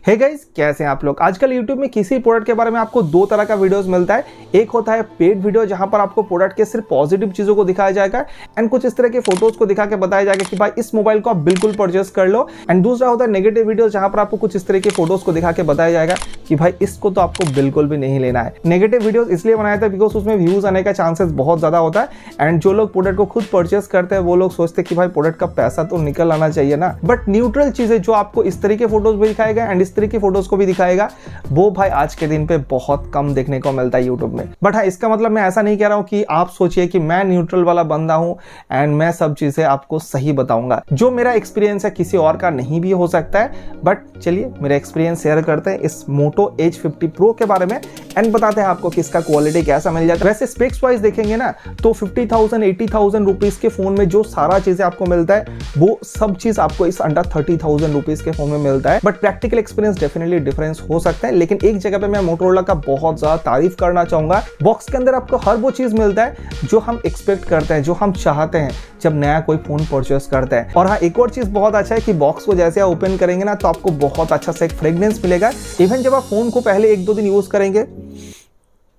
Hey guys, कैसे हैं आप लोग। आजकल YouTube में किसी प्रोडक्ट के बारे में आपको दो तरह का वीडियोस मिलता है। एक होता है पेड वीडियो, जहां पर आपको प्रोडक्ट के सिर्फ पॉजिटिव चीजों को दिखाया जाएगा एंड कुछ इस तरह के फोटोज को दिखा के बताया जाएगा कि भाई इस मोबाइल को आप बिल्कुल परचेस कर लो। एंड दूसरा होता है नेगेटिव वीडियो, जहां पर आपको कुछ इस तरह के फोटोज को दिखा के बताया जाएगा कि भाई इसको तो आपको बिल्कुल भी नहीं लेना है। नेगेटिव वीडियोस इसलिए बनाया था बिकॉज उसमें व्यूज आने का चांसेस बहुत ज्यादा होता है एंड जो लोग प्रोडक्ट को खुद परचेस करते हैं वो लोग सोचते हैं कि भाई प्रोडक्ट का पैसा तो निकल आना चाहिए ना। बट न्यूट्रल चीजें जो आपको इस तरह के फोटोज भी दिखाएगा एंड इस तरह की फोटोज को भी दिखाएगा, वो भाई आज के दिन पे बहुत कम देखने को मिलता है यूट्यूब में। बट हाँ, इसका मतलब मैं ऐसा नहीं कह रहा हूं कि आप सोचिए कि मैं न्यूट्रल वाला बंदा हूं एंड मैं सब चीजें आपको सही बताऊंगा। जो मेरा एक्सपीरियंस है किसी और का नहीं भी हो सकता है, बट चलिए मेरा एक्सपीरियंस शेयर करते हैं इस मोटो एज 50 प्रो के बारे में एंड बताते हैं आपको कि इसका क्वालिटी कैसा मिल जाता है। वैसे स्पेक्स वाइज देखेंगे ना तो 50,000 80,000 रुपीज के फोन में जो सारा चीजें आपको मिलता है वो सब चीज आपको इस अंडर 30,000 रुपीज के फोन में मिलता है। But practical experience definitely difference हो सकता है, लेकिन एक जगह पे मैं मोटोरोला का बहुत ज्यादा तारीफ करना चाहूंगा। बॉक्स के अंदर आपको हर वो चीज मिलता है जो हम एक्सपेक्ट करते हैं, जो हम चाहते हैं जब नया कोई फोन परचेस करता है। और हाँ, एक और चीज बहुत अच्छा है कि बॉक्स को जैसे आप ओपन करेंगे ना तो आपको बहुत अच्छा सा एक फ्रेग्रेंस मिलेगा। इवन जब आप फोन को पहले 1-2 दिन यूज करेंगे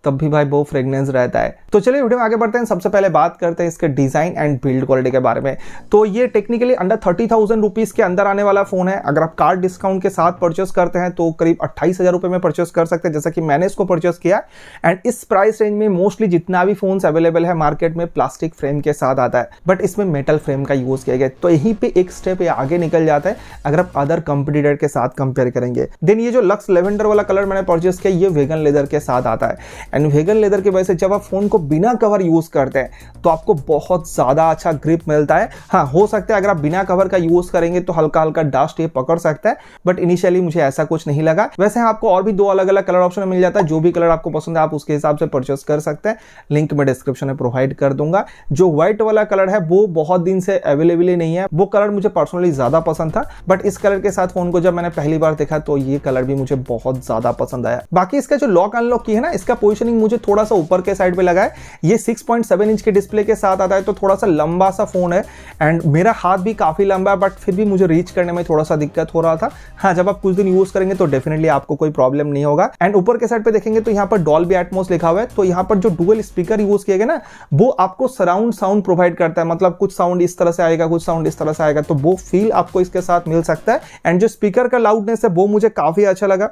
तब भी भाई वो फ्रेग्रेंस रहता है। तो चलिए वीडियो में आगे बढ़ते हैं। सबसे पहले बात करते हैं इसके डिजाइन एंड बिल्ड क्वालिटी के बारे में। तो ये टेक्निकली अंडर 30,000 रुपीज के अंदर आने वाला फोन है। अगर आप कार्ड डिस्काउंट के साथ परचेस करते हैं तो करीब 28,000 रुपए में परचेस कर सकते हैं, जैसा कि मैंने इसको परचेस किया। एंड इस प्राइस रेंज में मोस्टली जितना भी फोन अवेलेबल है मार्केट में प्लास्टिक फ्रेम के साथ आता है, बट इसमें मेटल फ्रेम का यूज किया गया। तो यहीं पे एक स्टेप आगे निकल जाता है अगर आप अदर कंपटीटर के साथ कंपेयर करेंगे। देन ये जो लक्स लेवेंडर वाला कलर मैंने परचेस किया, ये वेगन लेदर के साथ आता है। एंड वेगन लेदर की वजह से जब आप फोन को बिना कवर यूज करते हैं तो आपको बहुत ज्यादा अच्छा ग्रिप मिलता है। हाँ, हो सकता है अगर आप बिना कवर का यूज करेंगे तो हल्का हल्का डस्ट ये पकड़ सकता है, बट इनिशियली मुझे ऐसा कुछ नहीं लगा। वैसे आपको और भी 2 अलग अलग कलर ऑप्शन मिल जाता है। जो भी कलर आपको पसंद है आप उसके हिसाब से परचेस कर सकते हैं। लिंक मैं डिस्क्रिप्शन में प्रोवाइड कर दूंगा। जो व्हाइट वाला कलर है वो बहुत दिन से अवेलेबल ही नहीं है। वो कलर मुझे पर्सनली ज्यादा पसंद था, बट इस कलर के साथ फोन को जब मैंने पहली बार देखा तो ये कलर भी मुझे बहुत ज्यादा पसंद आया। बाकी इसका जो लॉक अनलॉक की है ना, इसका पोजिशनिंग मुझे थोड़ा सा ऊपर के साइड पे लगा है। ये 6.7 इंच के डिस्प्ले के साथ आता है तो थोड़ा सा लंबा सा फोन है एंड मेरा हाथ भी काफी लंबा है, बट फिर भी मुझे रीच करने में थोड़ा सा दिक्कत हो रहा था। हाँ, जब आप कुछ दिन यूज करेंगे तो डेफिनेटली आपको कोई प्रॉब्लम नहीं होगा। एंड ऊपर के साइड पे देखेंगे तो यहाँ पर डॉल्बी एटमॉस लिखा हुआ है। तो यहाँ पर जो डुअल स्पीकर यूज किए गए ना वो आपको सराउंड साउंड प्रोवाइड करता है। मतलब कुछ साउंड इस तरह से आएगा, कुछ साउंड इस तरह से आएगा, तो वो फील आपको इसके साथ मिल सकता है। एंड जो स्पीकर का लाउडनेस है वो मुझे काफी अच्छा लगा।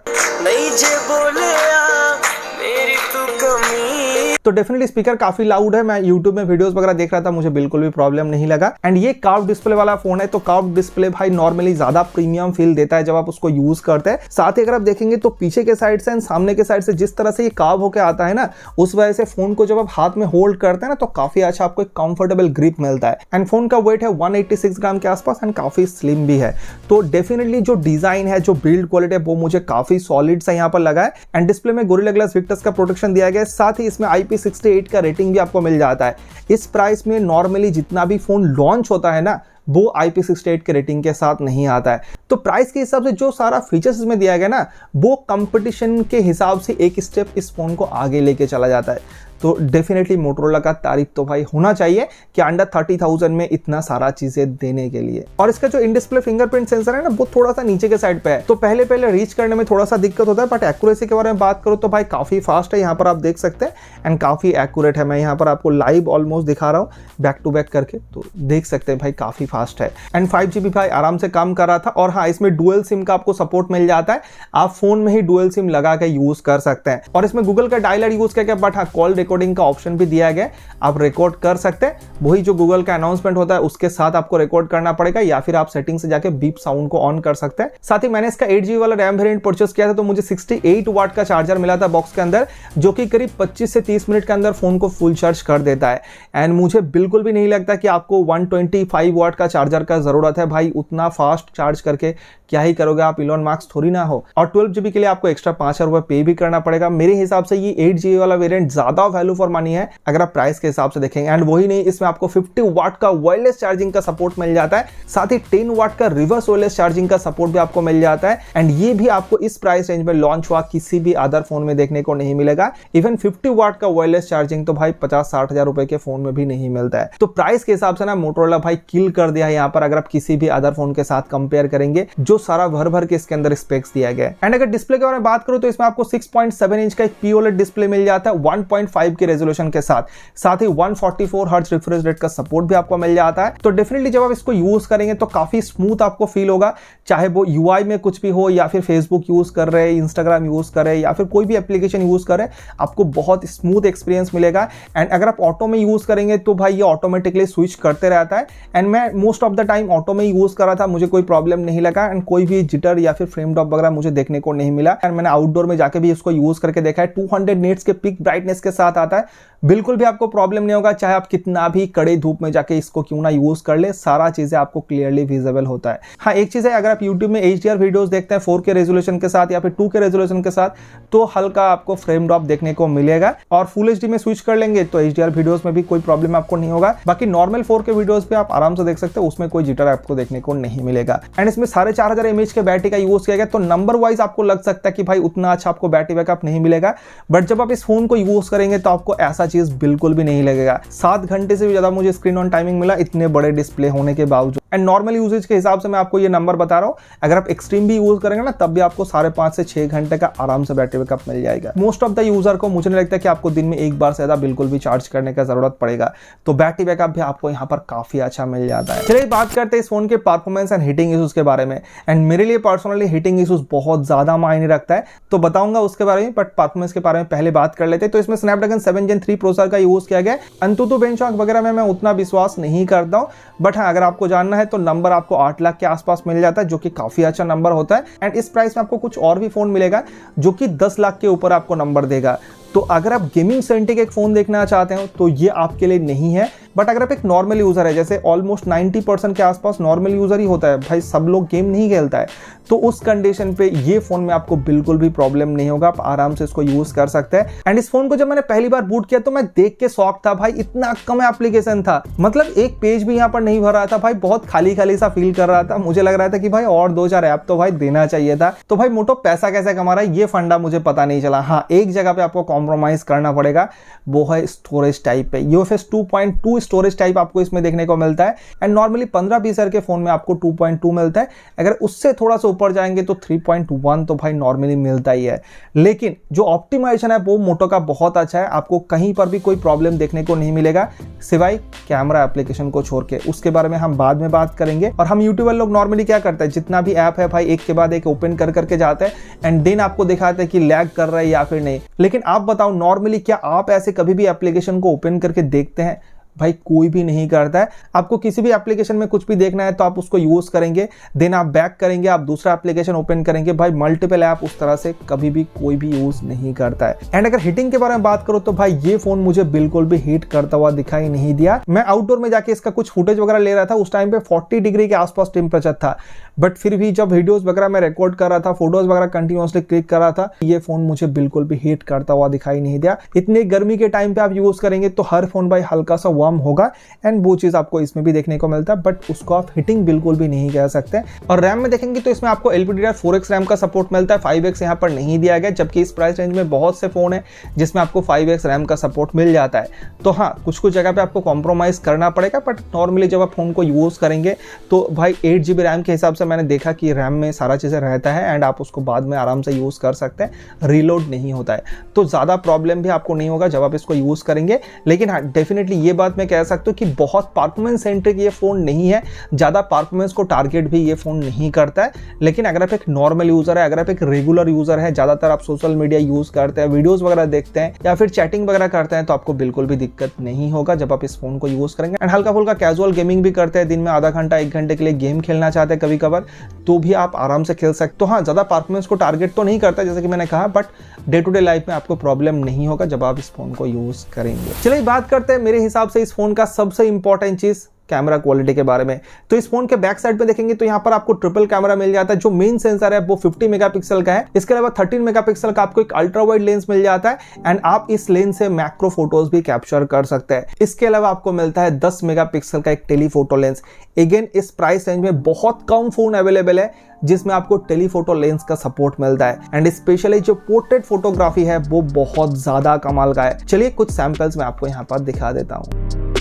तो डेफिनेटली स्पीकर काफी लाउड है। मैं YouTube में वीडियोस वगैरह देख रहा था, मुझे बिल्कुल भी प्रॉब्लम नहीं लगा। एंड ये कर्व डिस्प्ले वाला फोन है तो कर्व डिस्प्ले भाई नॉर्मली ज्यादा प्रीमियम फील देता है जब आप उसको यूज करते हैं। साथ ही अगर आप देखेंगे तो पीछे के साइड से एंड सामने के साइड से जिस तरह से ये कर्व होकर आता है ना, उस वजह से फोन को जब आप हाथ में होल्ड करते हैं ना तो काफी अच्छा आपको एक कंफर्टेबल ग्रिप मिलता है। एंड फोन का वेट है 186 ग्राम के आसपास एंड काफी स्लिम भी है। तो डेफिनेटली जो डिजाइन है, जो बिल्ड क्वालिटी है, वो मुझे काफी सॉलिड सा यहाँ पर लगा है। एंड डिस्प्ले में गोरिल्ला ग्लास विक्टस का प्रोटेक्शन दिया गया है। साथ ही इसमें IP68 का रेटिंग भी आपको मिल जाता है। इस प्राइस में नॉर्मली जितना भी फोन लॉन्च होता है ना वो IP68 के रेटिंग के साथ नहीं आता है। तो प्राइस के हिसाब से जो सारा फीचर्स इसमें दिया गया ना वो कंपटीशन के हिसाब से एक स्टेप इस फोन को आगे लेके चला जाता है। तो डेफिनेटली मोटोरोला का तारीफ तो भाई होना चाहिए कि अंडर 30,000 में इतना सारा चीजें देने के लिए। और इसका जो इन डिस्प्ले फिंगरप्रिंट सेंसर है ना वो थोड़ा सा नीचे के साइड पे है, तो पहले रीच करने में थोड़ा सा दिक्कत होता है। बट एक्यूरेसी के बारे में बात करो तो भाई काफी फास्ट है, यहाँ पर आप देख सकते हैं एंड काफी एक्यूरेट है। मैं यहाँ पर आपको लाइव ऑलमोस्ट दिखा रहा हूँ बैक टू बैक करके, तो देख सकते हैं भाई काफी फास्ट है। एंड 5GB भाई आराम से काम कर रहा था। और हाँ, इसमें डुअल सिम का आपको सपोर्ट मिल जाता है। आप फोन में ही डुअल सिम लगा के यूज कर सकते हैं। और इसमें गूगल का डायलर यूज करके, बट हाँ, कॉल रिकॉर्डिंग का ऑप्शन भी दिया गया, आप रिकॉर्ड कर सकते हैं। वही जो गूगल का अनाउंसमेंट होता है उसके साथ आपको रिकॉर्ड करना पड़ेगा, या फिर आप सेटिंग से जाके बीप साउंड को ऑन कर सकते हैं। साथ ही मैंने इसका 8GB वाला रैम वेरिएंट परचेस किया था तो मुझे 68 वाट का चार्जर मिला था बॉक्स के अंदर, जो कि करीब 25 से 30 मिनट के अंदर फोन को फुल चार्ज कर देता है। एंड मुझे बिल्कुल भी नहीं लगता कि आपको 125 वाट का चार्जर का जरूरत है। भाई उतना फास्ट चार्ज करके क्या ही करोगे आप, इलॉन मास्क थोड़ी ना हो। और 12GB के लिए आपको एक्स्ट्रा 5,000 रुपए पे भी करना पड़ेगा। मेरे हिसाब से ये 8GB वाला वेरिएंट ज्यादा वैल्यू फॉर मनी है अगर आप प्राइस के हिसाब से देखेंगे। एंड वही नहीं, इसमें आपको 50 वाट का वायरलेस चार्जिंग का सपोर्ट मिल जाता है। साथ ही 10 वाट का रिवर्स वायरलेस चार्जिंग का सपोर्ट भी आपको मिल जाता है। एंड ये भी आपको इस प्राइस रेंज में लॉन्च हुआ किसी भी अदर फोन में देखने को नहीं मिलेगा। इवन 50 वाट का वायरलेस चार्जिंग तो भाई 50-60 हजार रुपए के फोन में भी नहीं मिलता है। तो प्राइस के हिसाब से ना मोटोरोला भाई किल कर दिया है यहाँ पर अगर आप किसी भी अदर फोन के साथ कंपेयर करेंगे, जो सारा भर भर के इसके अंदर स्पेक्स दिया गया है। एंड अगर डिस्प्ले के बारे में बात करूं तो इसमें आपको 6.7 इंच का एक POLED डिस्प्ले मिल जाता है 1.5 के रेजोल्यूशन के साथ ही 144 हर्ट्ज रिफ्रेश रेट का सपोर्ट भी आपको मिल जाता है। तो डेफिनेटली जब आप इसको यूज करेंगे तो काफी स्मूथ आपको फील होगा, चाहे वो UI में कुछ भी हो या फिर फेसबुक यूज कर रहे, इंस्टाग्राम यूज कर रहे या फिर कोई भी एप्लीकेशन यूज कर रहे, आपको बहुत स्मूथ एक्सपीरियंस मिलेगा। एंड अगर आप ऑटो में यूज करेंगे तो भाई ये ऑटोमेटिकली स्विच करते रहता है। एंड मैं most of the time auto में यूज कर रहा था, मुझे कोई प्रॉब्लम नहीं लगा एंड कोई भी जिटर या फिर फ्रेम ड्रॉप वगैरह मुझे देखने को नहीं मिला। एंड मैंने आउटडोर में जाके भी इसको यूज करके देखा है, 200 निट्स के पिक ब्राइटनेस के साथ आता है, बिल्कुल भी आपको प्रॉब्लम नहीं होगा, चाहे आप कितना भी कड़े धूप में जाके इसको क्यों ना यूज कर ले, सारा चीजें आपको क्लियरली विजिबल होता है। हाँ, एक चीज है, अगर आप YouTube में HDR वीडियोस देखते हैं 4K रेजोल्यूशन के साथ या फिर 2K रेजोल्यूशन के साथ, तो हल्का आपको फ्रेम ड्रॉप देखने को मिलेगा। और फुल HD में स्विच कर लेंगे तो HDR वीडियोस में भी कोई प्रॉब्लम आपको नहीं होगा। बाकी नॉर्मल 4K वीडियोस पे आप आराम से देख सकते हो, उसमें कोई जिटर आपको देखने को नहीं मिलेगा। एंड इसमें 4500 mAh के बैटरी का यूज किया गया, तो नंबर वाइज आपको लग सकता है कि भाई उतना अच्छा आपको बैटरी बैकअप नहीं मिलेगा, बट जब आप इस फोन को यूज करेंगे तो आपको ऐसा चीज बिल्कुल भी नहीं लगेगा। 7 घंटे से भी ज्यादा मुझे स्क्रीन ऑन टाइमिंग मिला इतने बड़े डिस्प्ले होने के बावजूद। एंड नॉर्मल यूजेज के हिसाब से मैं आपको ये नंबर बता रहा हूं, अगर आप एक्सट्रीम भी यूज करेंगे ना तब भी आपको 5.5 से 6 घंटे का आराम से बैटरी बैकअप मिल जाएगा। मोस्ट ऑफ द यूजर को मुझे नहीं लगता कि आपको दिन में एक बार से ज्यादा बिल्कुल भी चार्ज करने का जरूरत पड़ेगा, तो बैटरी बैकअप भी आपको यहाँ पर काफी अच्छा मिल जाता है। चलिए बात करते हैं इस फोन के परफॉर्मेंस एंड हीटिंग इश्यूज के बारे में। एंड मेरे लिए पर्सनली हीटिंग इश्यूज बहुत ज्यादा मायने रखता है, तो बताऊंगा उसके बारे में, बट परफॉर्मेंस के बारे में पहले बात कर लेते हैं। तो इसमें स्नैपड्रैगन 7 Gen 3 प्रोसेसर का यूज किया गया। अंतुतु बेंचमार्क वगैरह में मैं उतना विश्वास नहीं करता हूं, बट हाँ, अगर आपको जानना है तो नंबर आपको 8 लाख के आसपास मिल जाता है, जो कि काफी अच्छा नंबर होता है। एंड इस प्राइस में आपको कुछ और भी फोन मिलेगा जो कि 10 लाख के ऊपर आपको नंबर देगा। तो अगर आप गेमिंग सेंट्रिक एक फोन देखना चाहते हो तो ये आपके लिए नहीं है, बट अगर आप एक नॉर्मल यूजर है, जैसे ऑलमोस्ट 90% के आसपास नॉर्मल यूजर ही होता है, भाई सब लोग गेम नहीं खेलता है, तो उस कंडीशन पे ये फोन में आपको बिल्कुल भी प्रॉब्लम नहीं होगा, आप आराम से इसको यूज कर सकते हैं। एंड इस फोन को जब मैंने पहली बार बूट किया तो मैं देख के शॉक था, भाई इतना कम एप्लीकेशन था, मतलब एक पेज भी यहाँ पर नहीं भर रहा था भाई, बहुत खाली खाली सा फील कर रहा था। मुझे लग रहा था कि भाई और 2-4 ऐप तो भाई देना चाहिए था। तो भाई मोटो पैसा कैसे कमा रहा है ये फंडा मुझे पता नहीं चला। हाँ, एक जगह पे आपको कॉम्प्रोमाइज करना पड़ेगा, वो है स्टोरेज टाइप पे। UFS 2.2 स्टोरेज टाइप आपको इसमें देखने को मिलता है। एंड नॉर्मली 15-20 के फोन में आपको 2.2 मिलता है, अगर उससे थोड़ा सा ऊपर जाएंगे तो 3.1 तो भाई नॉर्मली मिलता ही है। लेकिन जो ऑप्टिमाइजेशन है वो मोटो का बहुत अच्छा है, आपको कहीं पर भी कोई प्रॉब्लम देखने को नहीं मिलेगा सिवाय कैमरा एप्लीकेशन को छोड़ के। उसके बारे में हम बाद में बात करेंगे। और हम यूट्यूबर लोग नॉर्मली क्या करते हैं, जितना भी ऐप है भाई एक के बाद एक ओपन कर करके जाते हैं एंड देन आपको दिखाते हैं कि लैग कर रहा है या फिर नहीं। लेकिन आप बताओ नॉर्मली क्या आप ऐसे कभी भी एप्लीकेशन को ओपन करके देखते हैं? भाई कोई भी नहीं करता है। आपको किसी भी एप्लीकेशन में कुछ भी देखना है तो आप उसको यूज करेंगे, देन आप बैक करेंगे, आप दूसरा एप्लीकेशन ओपन करेंगे। भाई मल्टीपल ऐप उस तरह से कभी भी कोई भी यूज नहीं करता है। एंड अगर हीटिंग के बारे में बात करो तो भाई ये फोन मुझे बिल्कुल भी हीट करता हुआ दिखाई नहीं दिया। मैं आउटडोर में जाके इसका कुछ फुटेज वगैरह ले रहा था, उस टाइम पे 40 डिग्री के आसपास टेम्परेचर था, बट फिर भी जब वीडियोस वगैरह मैं रिकॉर्ड कर रहा था, फोटोज वगैरह कंटिन्यूअसली क्लिक कर रहा था, ये फोन मुझे बिल्कुल भी हीट करता हुआ दिखाई नहीं दिया। इतनी गर्मी के टाइम पे आप यूज करेंगे तो हर फोन भाई हल्का सा वार्म होगा, एंड वो चीज आपको इसमें भी देखने को मिलता है, बट उसको आप हीटिंग बिल्कुल भी नहीं कह सकते। और रैम में देखेंगे तो इसमें आपको LPDDR4X रैम का सपोर्ट मिलता है, 5X यहाँ पर नहीं दिया गया, जबकि इस प्राइस रेंज में बहुत से फोन है जिसमें आपको 5X रैम का सपोर्ट मिल जाता है। तो हाँ, कुछ कुछ जगह पे आपको कॉम्प्रोमाइज करना पड़ेगा, बट नॉर्मली जब आप फोन को यूज करेंगे तो भाई 8GB रैम के हिसाब से मैंने देखा कि रैम में सारा चीजें रहता है एंड आप उसको बाद में आराम से यूज कर सकते हैं, रीलोड नहीं होता है, तो ज्यादा प्रॉब्लम भी आपको नहीं होगा जब आप इसको यूज करेंगे। लेकिन हाँ, डेफिनेटली ये बात मैं कह सकता हूँ कि बहुत परफॉर्मेंस सेंट्रिक ये फोन नहीं है, ज्यादा परफॉर्मेंस को टारगेट भी ये फोन नहीं करता है। लेकिन अगर आप एक नॉर्मल यूजर है, अगर आप एक रेगुलर यूजर है, ज्यादातर आप सोशल मीडिया यूज करते हैं, वीडियोस वगैरह देखते हैं या फिर चैटिंग वगैरह करते हैं, तो आपको बिल्कुल भी दिक्कत नहीं होगा जब आप इस फोन को यूज करेंगे। एंड हल्का फुल्का कैजुअल गेमिंग भी करते हैं, दिन में आधा घंटा 1 घंटे के लिए गेम खेलना चाहते हैं कभी कभार, तो भी आप आराम से खेल सकते। तो हाँ, ज्यादा परफॉर्मेंस को टारगेट तो नहीं करता जैसे कि मैंने कहा, but day to day life में आपको प्रॉब्लम नहीं होगा जब आप इस फोन को यूज करेंगे। चलिए बात करते हैं मेरे हिसाब से इस फोन का सबसे इंपॉर्टेंट चीज, कैमरा क्वालिटी के बारे में। तो इस फोन के बैक साइड पे देखेंगे तो यहाँ पर आपको ट्रिपल कैमरा मिल जाता है। जो मेन सेंसर है वो 50 मेगापिक्सल का है, इसके अलावा 13 मेगापिक्सल का आपको एक अल्ट्रा वाइड लेंस मिल जाता है एंड आप इस लेंस से मैक्रो फोटोज भी कैप्चर कर सकते हैं। इसके अलावा आपको मिलता है 10 मेगापिक्सल का एक टेलीफोटो लेंस। अगेन इस प्राइस रेंज में बहुत कम फोन अवेलेबल है जिसमें आपको टेलीफोटो लेंस का सपोर्ट मिलता है एंड स्पेशली जो पोर्ट्रेट फोटोग्राफी है वो बहुत ज्यादा कमाल का है। चलिए कुछ सैंपल्स मैं आपको यहाँ पर दिखा देता हूँ।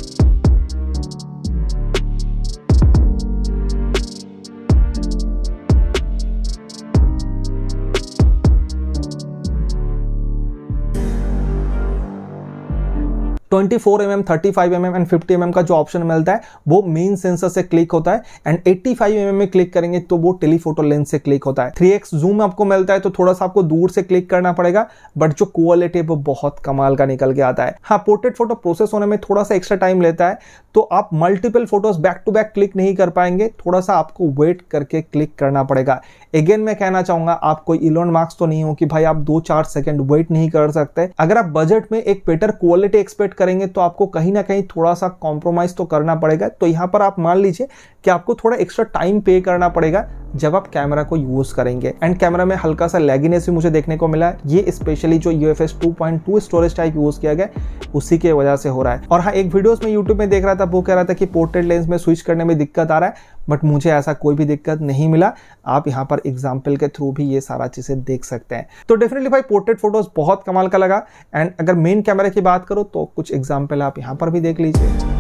24mm, 35mm एंड 50mm का जो ऑप्शन मिलता है वो मेन सेंसर से क्लिक होता है, एंड 85mm में क्लिक करेंगे तो वो टेलीफोटो लेंस से क्लिक होता है। 3x जूम आपको मिलता है तो थोड़ा सा आपको दूर से क्लिक करना पड़ेगा, बट जो क्वालिटी है वो बहुत कमाल का निकल के आता है। हाँ, पोर्ट्रेट फोटो प्रोसेस होने में थोड़ा सा एक्स्ट्रा टाइम लेता है, तो आप multiple photos back to back click नहीं कर पाएंगे, थोड़ा सा आपको वेट करके क्लिक करना पड़ेगा। अगेन मैं कहना चाहूंगा, आप कोई इलोन मास्क तो नहीं हो कि भाई आप 2-4 सेकंड वेट नहीं कर सकते। अगर आप बजट में एक बेटर क्वालिटी एक्सपेक्ट करेंगे तो आपको कहीं ना कहीं थोड़ा सा कॉम्प्रोमाइज तो करना पड़ेगा। तो यहाँ पर आप मान लीजिए कि आपको थोड़ा एक्स्ट्रा टाइम पे करना पड़ेगा जब आप कैमरा को यूज करेंगे। एंड कैमरा में हल्का सा लैगिनेस भी मुझे देखने को मिला है, ये स्पेशली जो UFS 2.2 स्टोरेज टाइप यूज किया गया उसी के वजह से हो रहा है। और हाँ, एक वीडियोस में यूट्यूब में देख रहा था, वो कह रहा था कि पोर्ट्रेट लेंस में स्विच करने में दिक्कत आ रहा है, बट मुझे ऐसा कोई भी दिक्कत नहीं मिला। आप यहाँ पर एग्जाम्पल के थ्रू भी ये सारा चीजें देख सकते हैं। तो डेफिनेटली भाई पोर्ट्रेट फोटोज बहुत कमाल का लगा। एंड अगर मेन कैमरा की बात करो तो कुछ एग्जाम्पल आप यहाँ पर भी देख लीजिए।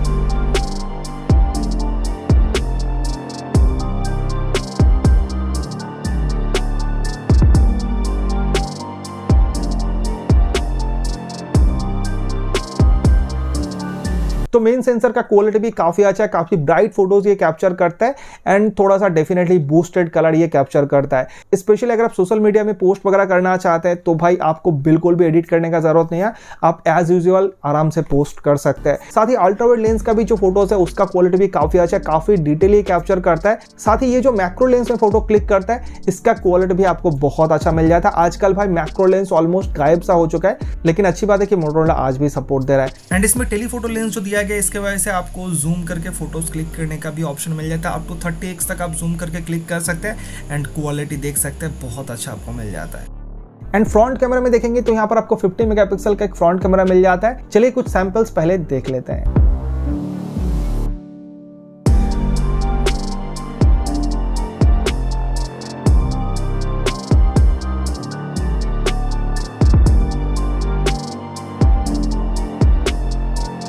तो मेन सेंसर का क्वालिटी भी काफी अच्छा है, काफी ब्राइट फोटोज ये कैप्चर करता है, एंड थोड़ा सा डेफिनेटली बूस्टेड कलर ये कैप्चर करता है। स्पेशली अगर आप सोशल मीडिया में पोस्ट वगैरह करना चाहते हैं तो भाई आपको बिल्कुल भी एडिट करने का जरूरत नहीं है, आप एज यूजुअल आराम से पोस्ट कर सकते हैं। साथ ही अल्ट्रावाइड लेंस का भी जो फोटोज है उसका क्वालिटी भी काफी अच्छा है, काफी डिटेल ये कैप्चर करता है। साथ ही ये जो मैक्रो लेंस में फोटो क्लिक करता है इसका क्वालिटी भी आपको बहुत अच्छा मिल जाता है। आजकल भाई मैक्रो लेंस ऑलमोस्ट गायब सा हो चुका है, लेकिन अच्छी बात है कि मोटोरोला आज भी सपोर्ट दे रहा है। एंड इसमें टेलीफोटो लेंस जो दिया गया इसके वजह से आपको जूम करके फोटोज क्लिक करने का भी ऑप्शन मिल जाता है। अप टू 30x तक आप जूम करके क्लिक कर सकते हैं एंड क्वालिटी देख सकते हैं, बहुत अच्छा आपको मिल जाता है। एंड फ्रंट कैमरा में देखेंगे तो यहाँ पर आपको 50 मेगापिक्सल का एक फ्रंट कैमरा मिल जाता है। चलिए कुछ सैंपल्स पहले देख लेते हैं।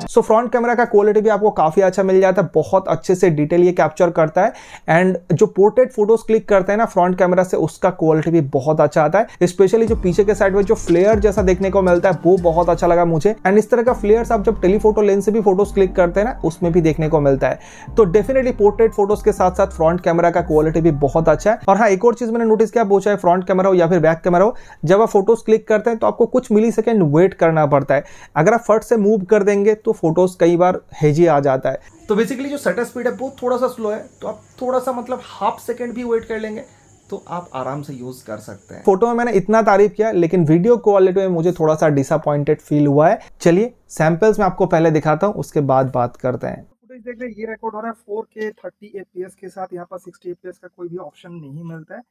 सो फ्रंट कैमरा का क्वालिटी भी आपको काफी अच्छा मिल जाता है, बहुत अच्छे से डिटेल ये कैप्चर करता है। एंड जो पोर्ट्रेट फोटोज क्लिक करते हैं ना फ्रंट कैमरा से, उसका क्वालिटी भी बहुत अच्छा आता है। स्पेशली जो पीछे के साइड में जो फ्लेयर जैसा देखने को मिलता है वो बहुत अच्छा लगा मुझे। एंड इस तरह का फ्लेयर्स आप जब टेलीफोटो लेंस से भी फोटोज क्लिक करते हैं ना उसमें भी देखने को मिलता है। तो डेफिनेटली पोर्ट्रेट फोटोज के साथ साथ फ्रंट कैमरा का क्वालिटी भी बहुत अच्छा है। और हाँ, एक और चीज मैंने नोटिस किया, वो चाहे फ्रंट कैमरा हो या फिर बैक कैमरा हो, जब आप फोटोज क्लिक करते हैं तो आपको कुछ मिली सेकेंड वेट करना पड़ता है। अगर आप फट से मूव कर देंगे तो फोटोज कई बार हेजी आ जाता है। तो बेसिकली जो शटर स्पीड है वो थोड़ा सा स्लो है, तो आप थोड़ा सा मतलब हाफ सेकंड भी वेट कर लेंगे तो आप आराम से यूज कर सकते हैं। फोटो में मैंने इतना तारीफ किया, लेकिन वीडियो क्वालिटी में मुझे थोड़ा सा डिसअपॉइंटेड फील हुआ है। चलिए सैंपल्स में आपको पहले दिखाता हूं, उसके बाद बात करते हैं। फुटेज देख रहे हैं, ये रिकॉर्ड हो रहा है 4K 30 FPS के साथ। यहाँ पर 60 FPS का कोई भी ऑप्शन नहीं मिलता है।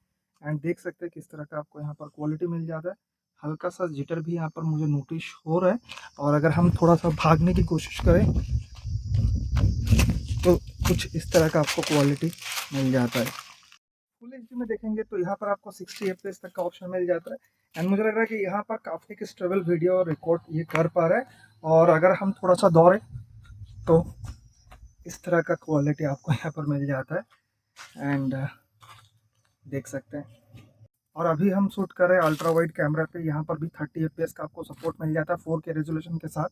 एंड देख सकते हैं किस तरह का आपको यहाँ पर क्वालिटी मिल जाता है। हल्का सा जिटर भी यहाँ पर मुझे नोटिस हो रहा है। और अगर हम थोड़ा सा भागने की कोशिश करें तो कुछ इस तरह का आपको क्वालिटी मिल जाता है। फुल एचडी में देखेंगे तो यहाँ पर आपको 60 FPS तक का ऑप्शन मिल जाता है। एंड मुझे लग रहा है कि यहाँ पर काफ़ी एक स्टेबल वीडियो रिकॉर्ड ये कर पा रहा है। और अगर हम थोड़ा सा दौड़ें तो इस तरह का क्वालिटी आपको यहाँ पर मिल जाता है। एंड देख सकते हैं। और अभी हम शूट कर रहे हैं अल्ट्रा वाइड कैमरा पे, यहाँ पर भी 30 FPS का आपको सपोर्ट मिल जाता है 4K रेजोल्यूशन के साथ।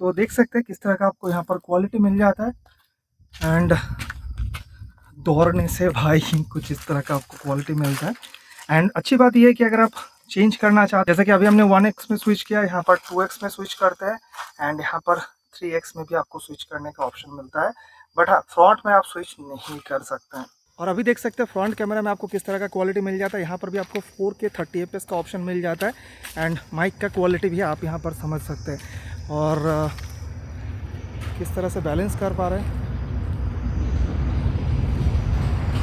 तो देख सकते हैं किस तरह का आपको यहाँ पर क्वालिटी मिल जाता है। एंड दौड़ने से भाई कुछ इस तरह का आपको क्वालिटी मिलता है। एंड अच्छी बात यह है कि अगर आप चेंज करना चाहते हैं, जैसे कि अभी हमने 1x में स्विच किया, यहाँ पर 2x में स्विच करते हैं एंड यहाँ पर 3x में भी आपको स्विच करने का ऑप्शन मिलता है। बट हाँ, फ्रंट में आप स्विच नहीं कर सकते हैं। और अभी देख सकते हैं फ्रंट कैमरा में आपको किस तरह का क्वालिटी मिल जाता है। यहाँ पर भी आपको 4K 30 FPS का ऑप्शन मिल जाता है। एंड माइक का क्वालिटी भी आप यहाँ पर समझ सकते हैं। और किस तरह से बैलेंस कर पा रहे हैं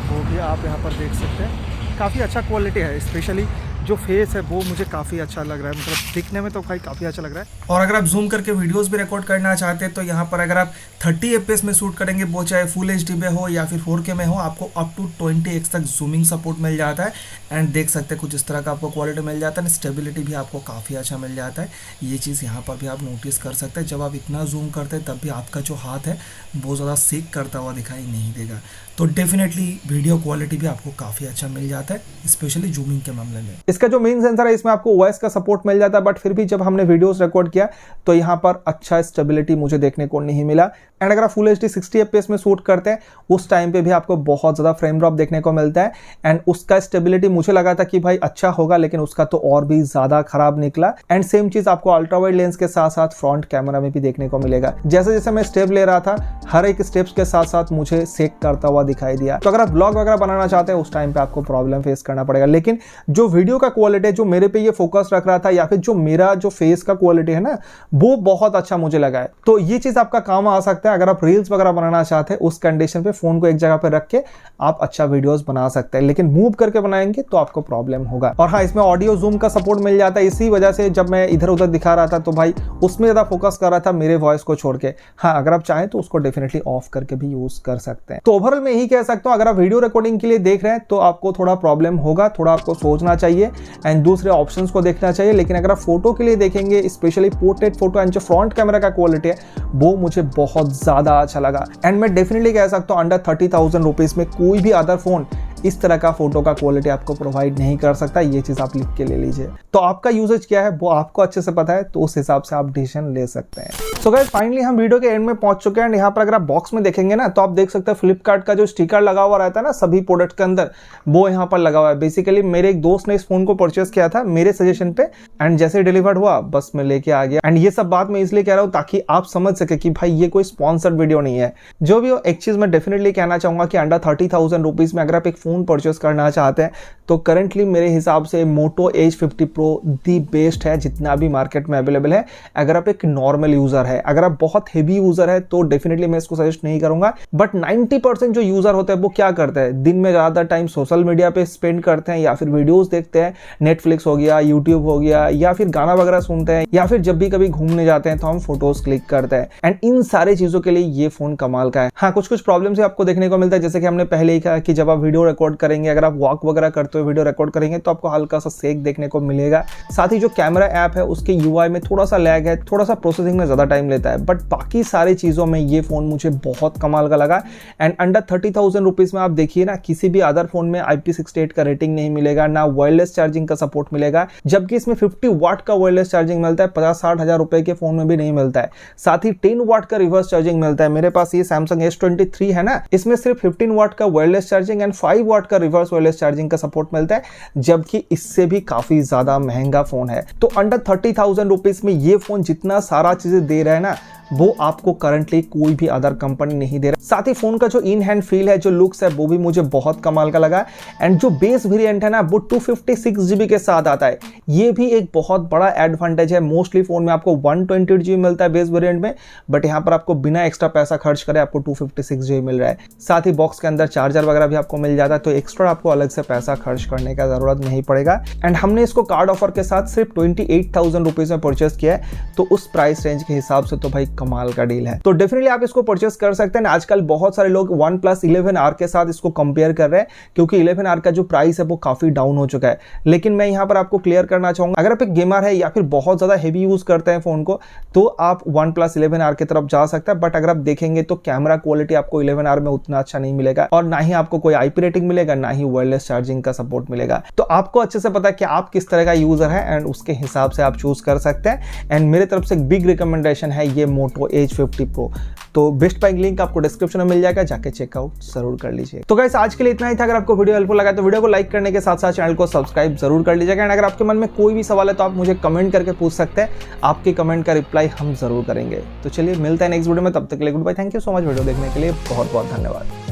वो भी आप यहाँ पर देख सकते हैं। काफ़ी अच्छा क्वालिटी है, स्पेशली जो फेस है वो मुझे काफ़ी अच्छा लग रहा है, मतलब दिखने में तो भाई काफ़ी अच्छा लग रहा है। और अगर आप जूम करके वीडियोस भी रिकॉर्ड करना चाहते हैं तो यहाँ पर अगर आप 30 FPS में शूट करेंगे, वो चाहे फुल HD में हो या फिर 4K में हो, आपको अप टू 20x तक जूमिंग सपोर्ट मिल जाता है। एंड देख सकते हैं कुछ इस तरह का आपको क्वालिटी मिल जाता है। स्टेबिलिटी भी आपको काफ़ी अच्छा मिल जाता है। ये चीज़ यहाँ पर भी आप नोटिस कर सकते हैं। जब आप इतना जूम करते हैं तब भी आपका जो हाथ है बहुत ज़्यादा सीक करता हुआ दिखाई नहीं देगा। तो डेफिनेटली वीडियो क्वालिटी भी आपको काफ़ी अच्छा मिल जाता है, स्पेशली जूमिंग के मामले में। इसका जो मेन सेंसर है इसमें आपको OIS का सपोर्ट मिल जाता है, बट फिर भी जब हमने वीडियोस रिकॉर्ड किया तो यहाँ पर अच्छा स्टेबिलिटी मुझे देखने को नहीं मिला। एंड अगर आप फुल HD 60 FPS में शूट करते हैं उस टाइम पे भी आपको बहुत ज़्यादा फ्रेम ड्रॉप देखने को मिलता है। एंड उसका स्टेबिलिटी मुझे लगा था कि भाई अच्छा होगा, लेकिन उसका तो और भी ज़्यादा खराब निकला। एंड सेम चीज़ आपको अल्ट्रा वाइड लेंस के साथ साथ फ्रंट कैमरा में भी देखने को मिलेगा। जैसे जैसे मैं स्टेप ले रहा था हर एक स्टेप्स के साथ साथ मुझे सेक करता हुआ दिखाई दिया। तो अगर आप ब्लॉग वगैरह बनाना चाहते हैं उस टाइम पे आपको प्रॉब्लम फेस करना पड़ेगा। लेकिन जो वीडियो का क्वालिटी है, जो मेरे पे ये फोकस रख रहा था, या फिर जो मेरा जो फेस का क्वालिटी है ना, वो बहुत अच्छा मुझे लगा है। तो ये चीज़ आपका काम आ सकता है अगर आप रील्स वगैरह बनाना चाहते हैं। उस कंडीशन पे फोन को एक जगह पे रख के आप अच्छा वीडियोस बना सकते हैं, लेकिन मूव करके बनाएंगे तो आपको प्रॉब्लम होगा। और हाँ, इसमें ऑडियो जूम का सपोर्ट मिल जाता है। इसी वजह से जब मैं इधर उधर दिखा रहा था तो भाई उसमें ज़्यादा फोकस कर रहा था मेरे वॉइस को छोड़ के। हाँ, अगर आप चाहें तो उसको डेफिनेटली ऑफ करके भी यूज कर सकते हैं। तो ओवरऑल मैं यही कह सकता हूँ, अगर आप वीडियो रिकॉर्डिंग के लिए देख रहे हैं तो आपको थोड़ा प्रॉब्लम होगा, थोड़ा आपको सोचना चाहिए एंड दूसरे ऑप्शंस को देखना चाहिए। लेकिन अगर आप फोटो के लिए देखेंगे, स्पेशली पोर्ट्रेट फोटो एंड जो फ्रंट कैमरा का क्वालिटी है वो मुझे बहुत ज्यादा अच्छा लगा। एंड मैं डेफिनेटली कह सकता हूँ अंडर 30,000 रुपीज में कोई भी अदर फोन इस तरह का फोटो का क्वालिटी आपको प्रोवाइड नहीं कर सकता। ये चीज आप लिख के ले लीजिए। तो आपका यूजेज क्या है वो आपको अच्छे से पता है, तो उस हिसाब से आप डिसीजन ले सकते हैं। सो गाइस, फाइनली हम वीडियो के एंड में पहुंच चुके हैं। यहाँ पर अगर आप बॉक्स में देखेंगे ना तो आप देख सकते हैं फ्लिपकार्ट का जो स्टिकर लगा हुआ रहता है ना सभी प्रोडक्ट के अंदर, वो यहाँ पर लगा हुआ है। बेसिकली मेरे एक दोस्त ने इस फोन को परचेस किया था मेरे सजेशन पे, एंड जैसे डिलीवर्ड हुआ बस मैं लेके आ गया। एंड ये सब बात मैं इसलिए कह रहा हूँ ताकि आप समझ सके कि भाई ये कोई स्पॉन्सर्ड वीडियो नहीं है। जो भी हो, एक चीज मैं डेफिनेटली कहना चाहूंगा कि अंडर 30,000 रुपीज में अगर आप एक फोन परचेस करना चाहते हैं तो करंटली मेरे हिसाब से Moto Edge 50 Pro the best है जितना भी मार्केट में अवेलेबल है। अगर आप एक नॉर्मल यूजर है, अगर आप बहुत हेवी यूजर है तो डेफिनेटली मैं इसको सजेस्ट नहीं करूंगा। बट 90% जो यूजर होते हैं वो क्या करते हैं, दिन में ज्यादा टाइम सोशल मीडिया पे स्पेंड करते हैं या फिर वीडियोस देखते हैं, नेटफ्लिक्स हो गया, यूट्यूब हो गया, या फिर गाना वगैरह सुनते हैं, या फिर जब भी कभी घूमने जाते हैं तो हम फोटोज क्लिक करते हैं। एंड इन सारे चीजों के लिए ये फोन कमाल का है। हाँ, कुछ कुछ प्रॉब्लम आपको देखने को मिलता है, जैसे कि हमने पहले ही कहा कि जब आप वीडियो रिकॉर्ड करेंगे, अगर आप वॉक वगैरह करते हुए वीडियो रिकॉर्ड करेंगे तो आपको हल्का सा सेक देखने को मिलेगा। साथ ही जो कैमरा ऐप है उसके UI में थोड़ा सा लैग है, थोड़ा सा प्रोसेसिंग में ज्यादा टाइम लेता है। बट बाकी सारी चीजों में ये फोन मुझे बहुत कमाल का लगा। एंड अंडर 30,000 रुपीज में आप देखिए ना, किसी भी अदर फोन में IP68 का रेटिंग नहीं मिलेगा, ना वायरलेस चार्जिंग का सपोर्ट मिलेगा, जबकि इसमें 50 वाट का वायरलेस चार्जिंग मिलता है। 50-60 हजार रुपए के फोन में भी नहीं मिलता है। साथ ही 10 वाट का रिवर्स चार्जिंग मिलता है। मेरे पास ये Samsung S23 है ना, इसमें सिर्फ 15 वाट का वायरलेस चार्जिंग एंड 5 वाट का रिवर्स वायरलेस चार्जिंग का सपोर्ट मिलता है, जबकि इससे भी काफी ज्यादा महंगा फोन है। तो अंडर 30,000 रुपीज में ये फोन जितना सारा चीजें दे रहा है ना, वो आपको करंटली कोई भी अदर कंपनी नहीं दे रहा। साथ ही फोन का जो इन हैंड फील है, जो लुक्स है, वो भी मुझे बहुत कमाल का लगा। एंड जो बेस वेरिएंट है ना, वो 256 GB के साथ आता है। ये भी एक बहुत बड़ा एडवांटेज है। मोस्टली फोन में आपको 128 GB मिलता है बेस वेरिएंट में, बट यहाँ पर आपको बिना एक्स्ट्रा पैसा खर्च करे आपको 256 GB मिल रहा है। साथ ही बॉक्स के अंदर चार्जर वगैरह भी आपको मिल जाता है, तो एक्स्ट्रा आपको अलग से पैसा खर्च करने का जरूरत नहीं पड़ेगा। एंड हमने इसको कार्ड ऑफर के साथ सिर्फ 28,000 रुपीज में परचेस किया है, तो उस प्राइस रेंज के हिसाब से तो भाई कमाल का डील है। तो डेफिनेटली आप इसको परचेस कर सकते हैं। आजकल बहुत सारे लोग OnePlus 11R के साथ इसको कंपेयर कर रहे हैं, क्योंकि 11R का जो प्राइस है वो काफी डाउन हो चुका है। लेकिन मैं यहां पर आपको क्लियर करना चाहूंगा, अगर आप एक गेमर है या फिर बहुत ज्यादा हेवी यूज करते हैं फोन को, तो आप OnePlus 11R की तरफ जा सकते हैं। बट अगर आप देखेंगे तो कैमरा क्वालिटी आपको 11R में उतना अच्छा नहीं मिलेगा, और ना ही आपको कोई IP रेटिंग मिलेगा, ना ही वायरलेस चार्जिंग का सपोर्ट मिलेगा। तो आपको अच्छे से पता है कि आप किस तरह का यूजर है, एंड उसके हिसाब से आप चूज कर सकते हैं। एंड मेरे तरफ से एक बिग रिकमेंडेशन है ये Moto Edge 50 Pro। तो बेस्ट बाइंग लिंक आपको डिस्क्रिप्शन में मिल जाएगा, जाके चेकआउट जरूर कर लीजिए। तो गाइस, आज के लिए इतना ही था। अगर आपको वीडियो हेल्पफुल लगा तो वीडियो को लाइक करने के साथ साथ चैनल को सब्सक्राइब जरूर कर लीजिएगा। एंड अगर आपके मन में कोई भी सवाल है तो आप मुझे कमेंट करके पूछ सकते हैं। आपके कमेंट का रिप्लाई हम जरूर करेंगे। तो चलिए मिलते हैं नेक्स्ट वीडियो में, तब तक के लिए goodbye. Thank you so much video देखने के लिए, बहुत बहुत धन्यवाद।